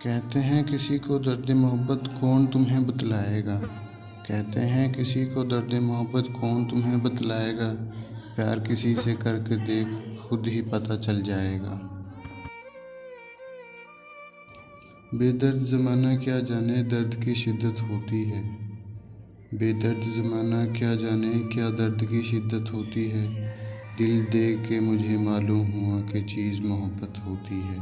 کہتے ہیں کسی کو درد محبت کون تمہیں بتلائے گا، کہتے ہیں کسی کو درد محبت کون تمہیں بتلائے گا، پیار کسی سے کر کے دیکھ خود ہی پتہ چل جائے گا۔ بے درد زمانہ کیا جانے درد کی شدت ہوتی ہے، بے درد زمانہ کیا جانے کیا درد کی شدت ہوتی ہے، دل دے کے مجھے معلوم ہوا کہ چیز محبت ہوتی ہے۔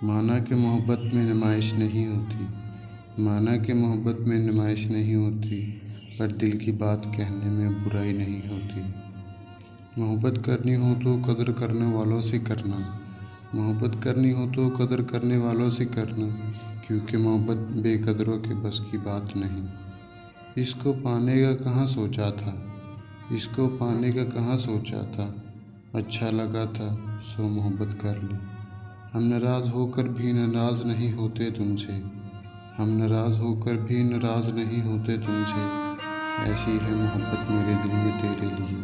مانا کہ محبت میں نمائش نہیں ہوتی، مانا کہ محبت میں نمائش نہیں ہوتی، پر دل کی بات کہنے میں برائی نہیں ہوتی۔ محبت کرنی ہو تو قدر کرنے والوں سے کرنا، محبت کرنی ہو تو قدر کرنے والوں سے کرنا، کیونکہ محبت بے قدروں کے بس کی بات نہیں۔ اس کو پانے کا کہاں سوچا تھا، اس کو پانے کا کہاں سوچا تھا، اچھا لگا تھا سو محبت کر لی۔ ہم ناراض ہو کر بھی ناراض نہیں ہوتے تم سے، ہم ناراض ہو کر بھی ناراض نہیں ہوتے تم سے، ایسی ہے محبت میرے دل میں تیرے لیے۔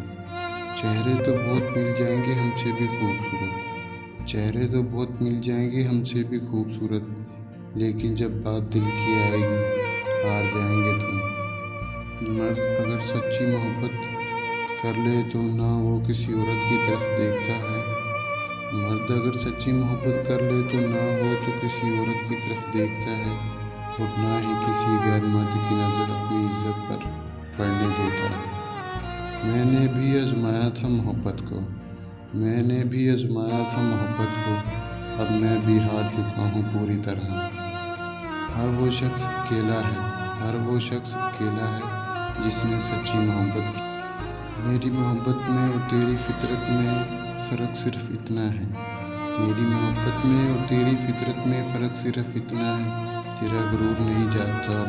چہرے تو بہت مل جائیں گے ہم سے بھی خوبصورت، چہرے تو بہت مل جائیں گے ہم سے بھی خوبصورت، لیکن جب بات دل کی آئے گی ہار جائیں گے تم۔ مرد اگر سچی محبت کر لے تو نہ وہ کسی عورت کی طرف دیکھتا ہے، مرد اگر سچی محبت کر لے تو نہ وہ تو کسی عورت کی طرف دیکھتا ہے، اور نہ ہی کسی غیر مرد کی نظر اپنی عزت پر پڑنے دیتا ہے۔ میں نے بھی آزمایا تھا محبت کو، میں نے بھی آزمایا تھا محبت کو، اب میں بھی ہار چکا ہوں پوری طرح۔ ہر وہ شخص اکیلا ہے، ہر وہ شخص اکیلا ہے جس نے سچی محبت کی۔ میری محبت میں اور تیری فطرت میں فرق صرف اتنا ہے، میری محبت میں اور تیری فطرت میں فرق صرف اتنا ہے، تیرا غرور نہیں جاتا اور